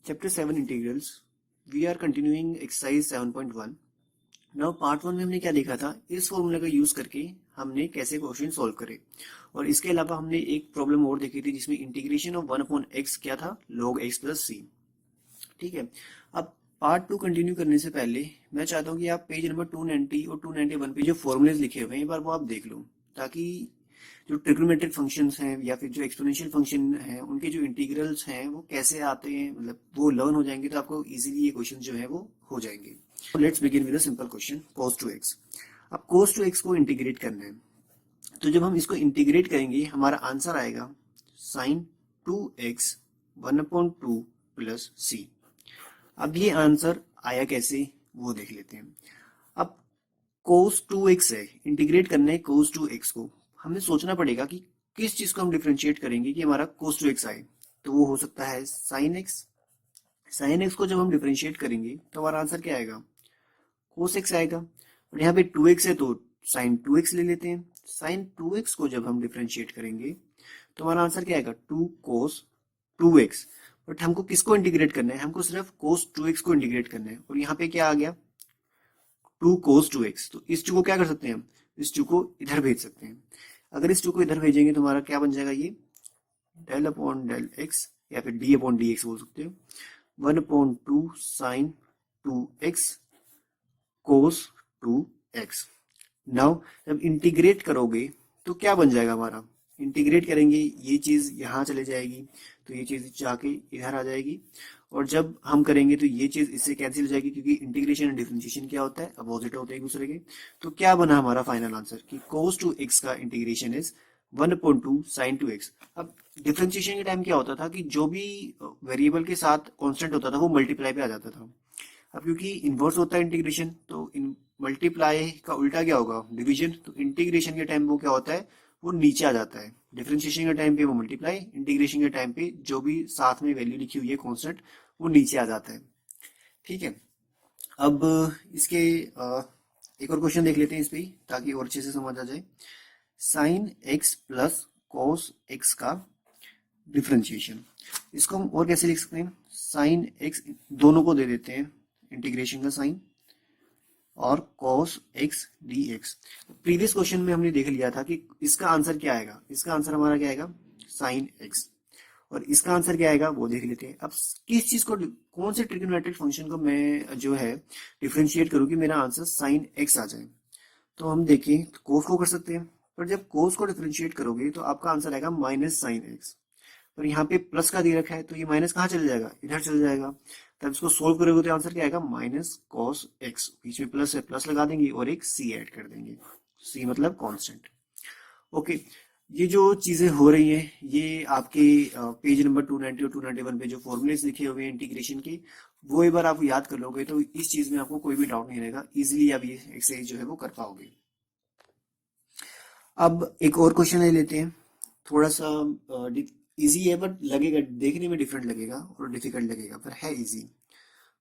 Chapter 7 Integrals. We are continuing exercise 7.1. Now part 1 में हमने क्या देखा था, इस फॉर्मूला का यूज करके हमने कैसे क्वेश्चन सॉल्व करे। और इसके अलावा हमने एक प्रॉब्लम और देखी थी जिसमें इंटीग्रेशन ऑफ 1/x क्या था, log x प्लस सी। ठीक है, अब पार्ट 2 कंटिन्यू करने से पहले मैं चाहता हूँ कि आप पेज नंबर 290 और 291 पे जो फॉर्मूलेज लिखे हुए हैं एक बार वो आप देख लो, ताकि जो ट्रिग्नोमेट्रिक फंक्शंस हैं या फिर जो एक्सपोनेंशियल फंक्शन हैं उनके जो इंटीग्रल्स हैं वो कैसे आते हैं, मतलब वो लर्न हो जाएंगे तो आपको इजीली ये क्वेश्चन जो है वो हो जाएंगे। Let's begin with a simple question, cos 2x। अब cos 2x को इंटीग्रेट करना है, तो जब हम इसको इंटीग्रेट करेंगे हमारा आंसर आएगा sin 2x 1/2 प्लस सी। अब ये आंसर आया कैसे वो देख लेते हैं। अब cos 2x है, इंटीग्रेट करना है cos 2x को, हमें सोचना पड़ेगा कि किस चीज को हम डिफरेंशिएट करेंगे कि हमारा cos 2x आए। तो वो हो सकता है sin x। sin x को जब हम डिफरेंशिएट करेंगे तो हमारा आंसर क्या आएगा, cos x आएगा। और यहाँ पे 2x है तो sin 2x ले लेते हैं। sin 2x को जब हम डिफरेंशिएट करेंगे तो हमारा आंसर क्या आएगा, 2 cos 2x। बट हमको किसको इंटीग्रेट करना है, हमको सिर्फ cos 2x को इंटीग्रेट करना है। और यहाँ पे क्या आ गया, 2 cos 2x। तो इस 2 को क्या कर सकते हैं हम, इस 2 को इधर भेज सकते हैं। अगर इस 2 को इधर भेजेंगे तो हमारा क्या बन जाएगा, ये डेल अपॉन डेल एक्स या फिर डी अपॉन डी एक्स बोल सकते हो, 1/2 साइन 2x कोस 2x। नाउ जब इंटीग्रेट करोगे तो क्या बन जाएगा हमारा, इंटीग्रेट करेंगे ये चीज यहाँ चले जाएगी तो ये चीज जाके इधर आ जाएगी। और जब हम करेंगे तो ये चीज इससे कैंसिल हो जाएगी, क्योंकि इंटीग्रेशन एंड डिफरेंशिएशन क्या होता है, अपोजिट होते हैं एक दूसरे के। तो क्या बना हमारा फाइनल आंसर कि cos 2x का इंटीग्रेशन इज 1/2 sin 2x। अब डिफरेंशिएशन के टाइम क्या होता था कि जो भी वेरिएबल के साथ कांस्टेंट होता था वो मल्टीप्लाई पे आ जाता था। अब क्योंकि इन्वर्स होता है इंटीग्रेशन, तो इन मल्टीप्लाई का उल्टा क्या होगा, डिवीजन। तो इंटीग्रेशन के टाइम वो क्या होता है, वो नीचे आ जाता है। डिफरेंशिएशन के टाइम पे वो मल्टीप्लाई, इंटीग्रेशन के टाइम पे जो भी साथ में वैल्यू लिखी हुई है कांस्टेंट वो नीचे आ जाता है। ठीक है, अब इसके एक और क्वेश्चन देख लेते हैं इस पे ही, ताकि और अच्छे से समझ आ जाए। Sine x plus cos x का डिफरेंशिएशन, इसको हम और कैसे लिख सकते हैं, साइन एक्स दोनों को दे देते हैं इंटीग्रेशन का साइन, और cos x dx। Previous question में हमने देख लिया था कि इसका आंसर क्या आएगा, इसका आंसर हमारा क्या आएगा sin x। और इसका आंसर क्या आएगा वो देख लेते हैं। अब किस चीज को, कौन से ट्रिग्नोमेट्रिक फंक्शन को मैं जो है डिफरेंशिएट करूँ कि मेरा आंसर sin x आ जाए। तो हम देखें तो cos को कर सकते हैं, पर जब cos को डिफरेंशिएट करोगे तो आपका आंसर आएगा माइनस साइन एक्स। पर यहाँ पे प्लस का दे रखा है तो ये माइनस कहाँ चले जाएगा, इधर चले जाएगा। तब इसको सोल्व करोगे तो आंसर क्या आएगा, माइनस कॉस एक्स, बीच में प्लस है प्लस लगा देंगे और एक सी ऐड कर देंगे, सी मतलब कांस्टेंट। ओके, ये जो चीजें हो रही हैं ये आपके पेज नंबर 290 और 291 पे जो फॉर्मूलेस लिखे हुए हैं इंटीग्रेशन के, वो एक बार आप याद कर लोगे तो इस चीज में आपको कोई भी डाउट नहीं रहेगा, इजिली आप ये एक्सरसाइज जो है वो कर पाओगे। अब एक और क्वेश्चन ले लेते हैं, थोड़ा सा इजी है बट लगेगा देखने में डिफरेंट लगेगा और डिफिकल्ट लगेगा, पर है easy.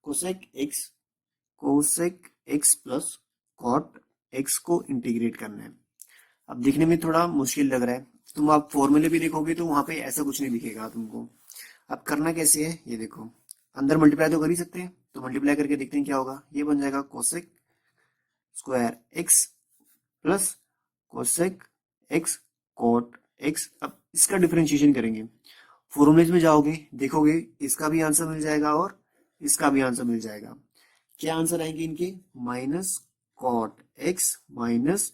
Cosec x, cosec x plus cot x को इंटीग्रेट करना है। अब दिखने में थोड़ा मुश्किल लग रहा है, तुम आप फॉर्मूले भी देखोगे तो वहां पे ऐसा कुछ नहीं दिखेगा तुमको। अब करना कैसे है ये देखो, अंदर मल्टीप्लाई तो कर ही सकते हैं, तो मल्टीप्लाई करके देखते हैं क्या होगा। ये बन जाएगा cosec square x plus cosec x cot x. अब इसका डिफरेंशिएशन करेंगे, फॉर्मूलेज में जाओगे देखोगे इसका भी आंसर मिल जाएगा और इसका भी आंसर मिल जाएगा। क्या आंसर आएंगे इनके, minus cot x minus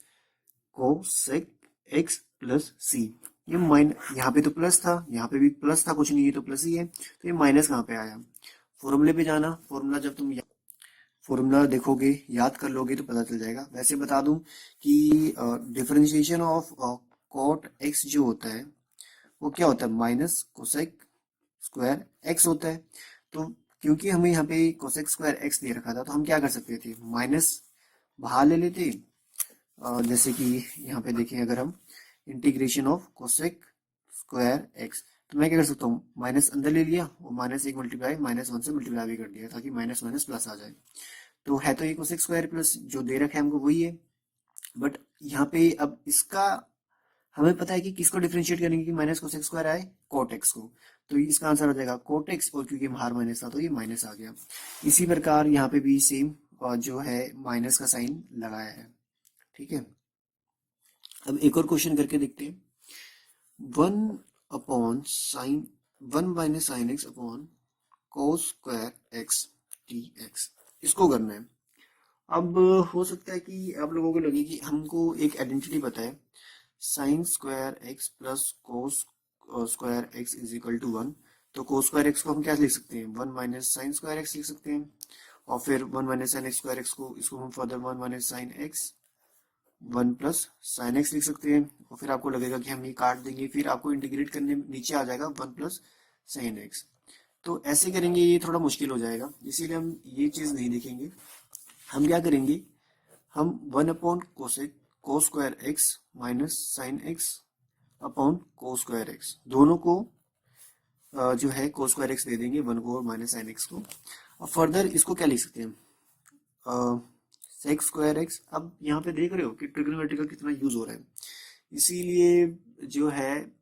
cosec x plus c. ये यहाँ पे तो प्लस था, यहाँ पे भी प्लस था, कुछ नहीं है तो प्लस ही है, तो ये माइनस कहाँ पे आया। फॉर्मूले पे जाना, फॉर्मूला जब तुम फॉर्मूला देखोगे याद कर लोगे तो पता चल जाएगा। वैसे बता दूं कि डिफरेंशिएशन ऑफ कॉट एक्स जो होता है वो क्या होता है, माइनस कोसेक स्क्वायर एक्स होता है। तो क्योंकि हमें यहाँ पे कोसेक स्क्वायर एक्स दे रखा था तो हम क्या कर सकते थे, माइनस बाहर ले लेते। जैसे कि यहाँ पे देखें, अगर हम integration of cosec square x, तो मैं क्या कर सकता हूँ, माइनस अंदर ले लिया और माइनस एक मल्टीप्लाई माइनस वन से मल्टीप्लाई भी कर दिया ताकि माइनस माइनस प्लस आ जाए। तो है तो ये कोसेक स्क्वायर प्लस जो दे रखा है हमको वही है, बट यहाँ पे अब इसका हमें पता है कि किसको डिफरेंशिएट करेंगे कि माइनस कोसेक स्क्वायर आए, कोट एक्स को, तो इसका आंसर हो जाएगा कोट एक्स, और क्योंकि बाहर माइनस था तो ये माइनस आ गया। इसी प्रकार यहाँ पे भी सेम जो है माइनस का साइन लगाया है। ठीक है, अब एक और क्वेश्चन करके देखते हैं। One upon sine, one minus sine x upon cos square x D x, इसको करना है। अब हो सकता है कि आप लोगों को लगे कि हमको एक आइडेंटिटी पता है, sine square x plus cos square x is equal to one. तो कोस स्क्वायर एक्स को हम क्या लिख सकते हैं, one minus sign square x लिख सकते हैं, और फिर one minus sine x square x को, इसको हम further one minus sine x, one plus sine x लिख सकते हैं, और फिर आपको लगेगा कि हम ये काट देंगे, फिर आपको इंटीग्रेट करने नीचे आ जाएगा वन प्लस साइन एक्स। तो ऐसे करेंगे ये थोड़ा मुश्किल हो जाएगा, इसीलिए हम ये चीज नहीं देखेंगे। हम क्या करेंगे, हम वन अपॉन कोसेक कोस square x minus sine x upon cos square x, दोनों को जो है कोस स्क्वायर एक्स दे देंगे, वन को और माइनस साइन एक्स को। और फर्दर इसको क्या लिख सकते हैं, सेक स्क्वायर एक्स। अब यहाँ पे देख रहे हो कि ट्रिग्नोमेट्री का कितना यूज हो रहा है, इसीलिए जो है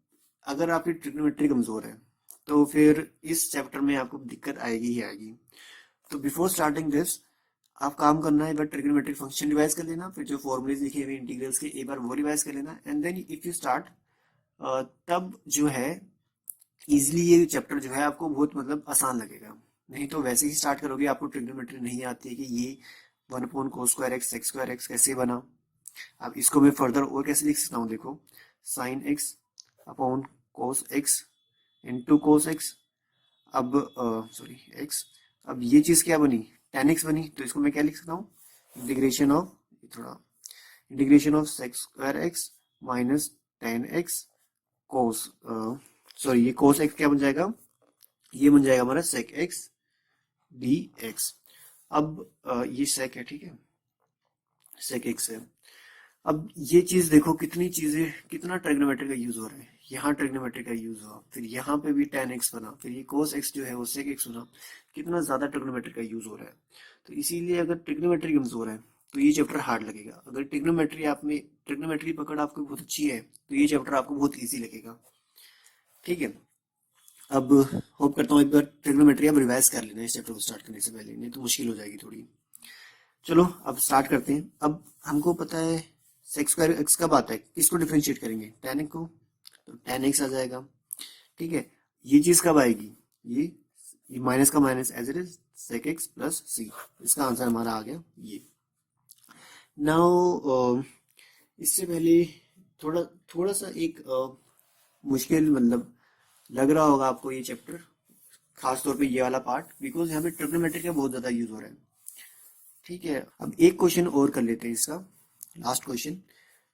अगर आपकी ट्रिग्नोमेट्री कमजोर है तो फिर इस चैप्टर में आपको दिक्कत आएगी ही आएगी। तो बिफोर स्टार्टिंग दिस आप काम करना है, एक बार ट्रिग्नोमेट्रिक फंक्शन रिवाइज कर लेना, फिर जो फॉर्मूलेज लिखे हुए इंटीग्रल्स के एक बार वो रिवाइज कर लेना, and then if you start, तब जो है इजिली ये चैप्टर जो है आपको बहुत मतलब आसान लगेगा। नहीं तो वैसे ही स्टार्ट करोगे, आपको ट्रिग्नोमेट्री नहीं आती है कि ये one upon cos square x sec square x कैसे बना। अब इसको मैं फर्दर और कैसे लिख सकता हूँ, देखो sine x upon cos x into cos x, अब सॉरी एक्स, अब ये चीज क्या बनी, टेन एक्स बनी, तो इसको मैं क्या लिख सकता हूँ, इंटीग्रेशन ऑफ, थोड़ा integration of sec square x minus ten x cos, sorry ये कोस एक्स क्या बन जाएगा, ये बन जाएगा हमारा सेक एक्स डी एक्स। अब ये सेक है, ठीक है, सेक एक्स है। अब ये चीज देखो कितनी चीजें, कितना ट्रिग्नोमेट्री का यूज हो रहा है, यहाँ ट्रिग्नोमेट्री का यूज हुआ, फिर यहाँ पे भी टेन एक्स बना, फिर ये कोस एक्स जो है वो सेक एक्स बना, कितना ज्यादा ट्रिग्नोमेट्री का यूज हो रहा है। तो इसीलिए अगर ट्रिग्नोमेट्री कमजोर है तो ये चैप्टर हार्ड लगेगा। अगर ट्रिग्नोमेट्री आप में, ट्रिग्नोमेट्री पकड़ आपको बहुत अच्छी है तो ये चैप्टर आपको बहुत ईजी लगेगा। ठीक है, अब होप करता हूँ एक बार ट्रिग्नोमेट्री आप रिवाइज कर लेना इस चैप्टर को स्टार्ट करने से पहले, नहीं तो मुश्किल हो जाएगी थोड़ी। चलो अब स्टार्ट करते हैं। अब हमको पता है सेक स्क्वायर एक्स कब आता है, किसको डिफरेंशिएट करेंगे, टेन एक्स को, तो टेन एक्स आ जाएगा। ठीक है, ये चीज कब आएगी, ये माइनस का minus as it is sec x plus c, इसका आंसर हमारा आ गया ये। नाउ इससे पहले थोड़ा थोड़ा सा एक मुश्किल मतलब लग रहा होगा आपको ये चैप्टर, खास तौर पे ये वाला पार्ट, बिकॉज यहाँ पे ट्रिग्नोमेट्री का बहुत ज्यादा यूज हो रहा है। ठीक है, अब एक क्वेश्चन और कर लेते हैं इसका, लास्ट क्वेश्चन।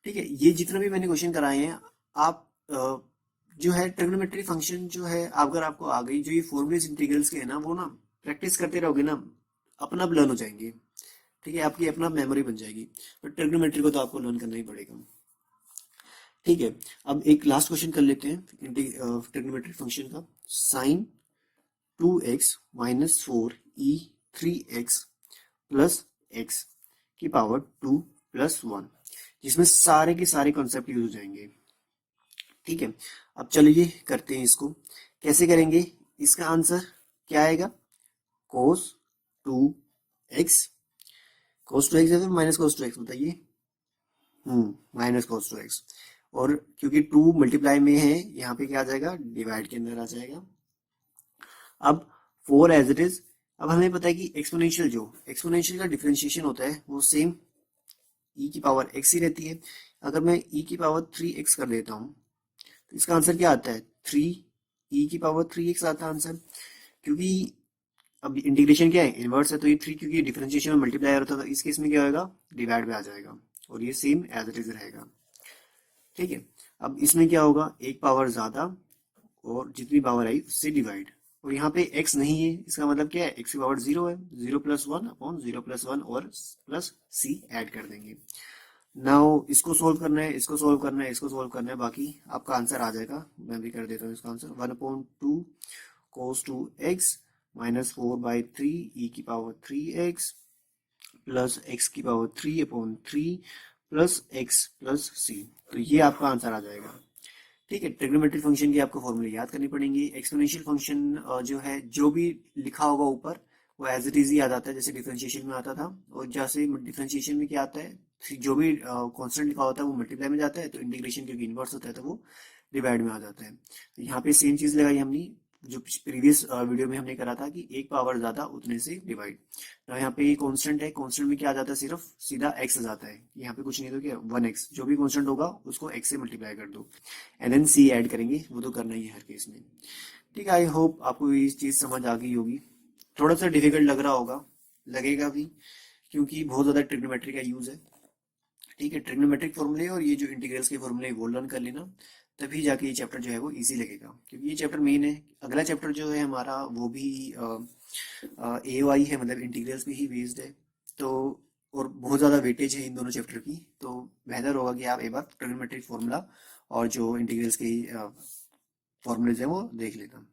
ठीक है, ये जितना भी मैंने क्वेश्चन कराए हैं, आप जो है ट्रिग्नोमेट्री फंक्शन जो है अगर आपको आ गई, जो ये फॉर्मूलेज इंटीग्रल्स के है ना, वो ना प्रैक्टिस करते रहोगे ना, अपना आप लर्न हो जाएंगे। ठीक है, आपकी अपना मेमोरी बन जाएगी, पर ट्रिग्नोमेट्री को तो आपको लर्न करना ही पड़ेगा। ठीक है, अब एक लास्ट क्वेश्चन कर लेते हैं ट्रिग्नोमेट्री फंक्शन का। Sign to x minus four E three x plus x की पावर टू प्लस वन, जिसमें सारे के सारे कॉन्सेप्ट यूज हो जाएंगे। ठीक है, अब चलिए करते हैं इसको, कैसे करेंगे, इसका आंसर क्या आएगा, cos two x, cos two x है फिर माइनस कोस टू एक्स, बताइए, माइनस कोस टू एक्स, और क्योंकि टू मल्टीप्लाई में है यहाँ पे क्या आ जाएगा, डिवाइड के अंदर आ जाएगा। अब फोर एज इट इज, अब हमें पता है कि एक्सपोनेंशियल, जो एक्सपोनेंशियल का डिफरेंशिएशन होता है वो सेम ई की पावर एक्स ही रहती है। अगर मैं ई की पावर थ्री एक्स कर देता हूँ तो इसका आंसर क्या आता है, थ्री ई की पावर थ्री एक्स आता है आंसर, क्योंकि अब इंटीग्रेशन क्या है, इनवर्स है, तो ये थ्री क्योंकि डिफरेंशिएशन में मल्टीप्लाई होता था, इस केस में क्या होगा, डिवाइड में आ जाएगा, और ये सेम एज इट इज रहेगा। ठीक है, अब इसमें क्या होगा, एक पावर ज्यादा और जितनी पावर आई उससे डिवाइड, और यहाँ पे x नहीं है, इसका मतलब क्या है, x की पावर जीरो है, zero plus one upon zero plus one और प्लस c ऐड कर देंगे। नाउ इसको सोल्व करना है, इसको सोल्व करना है, इसको सोल्व करना है, बाकी आपका आंसर आ जाएगा। मैं भी कर देता हूँ इसका answer, one upon two cos two x minus four by three e की power three x plus x की power three upon three plus x plus c. तो ये आपका आंसर आ जाएगा। ठीक है, ट्रिग्नोमेट्रिक फंक्शन की आपको फॉर्मूले याद करनी पड़ेंगी। एक्सपोनेंशियल फंक्शन जो है, जो भी लिखा होगा ऊपर वो एज इट इज ही याद आता है, जैसे डिफरेंशिएशन में आता था। और जैसे डिफरेंशिएशन में क्या आता है, जो भी कांस्टेंट लिखा होता है वो मल्टीप्लाई में जाता है, तो इंटीग्रेशन क्योंकि इनवर्स होता है तो वो डिवाइड में आ जाता है। तो यहाँ पे सेम चीज लगाई हमने जो प्रीवियस वीडियो में हमने करा था कि एक पावर ज्यादा उतने से डिवाइड। तो यहाँ पे ये कांस्टेंट है, कांस्टेंट में क्या आ जाता है, सिर्फ सीधा एक्स आ जाता है। यहाँ पे कुछ नहीं तो क्या 1x, जो भी कांस्टेंट होगा उसको x से मल्टीप्लाई कर दो, एंड देन सी ऐड करेंगे, वो तो करना ही है हर केस में। ठीक है, आई होप आपको ये चीज समझ आ गई होगी। थोड़ा सा डिफिकल्ट लग रहा होगा, लगेगा भी, क्योंकि बहुत ज्यादा ट्रिग्नोमेट्री का यूज है। ठीक है, ट्रिग्नोमेट्रिक फॉर्मूले और ये जो इंटीग्रल्स के फॉर्मूले वो लर्न कर लेना, तभी जाके ये चैप्टर जो है वो इजी लगेगा, क्योंकि ये चैप्टर मेन है। अगला चैप्टर जो है हमारा वो भी ए वाई है, मतलब इंटीग्रल्स पे ही बेस्ड है। तो और बहुत ज़्यादा वेटेज है इन दोनों चैप्टर की, तो बेहतर होगा कि आप एक बार ट्रिग्नोमेट्रिक फॉर्मूला और जो इंटीग्रल्स के फॉर्मूलेज हैं वो देख लेना।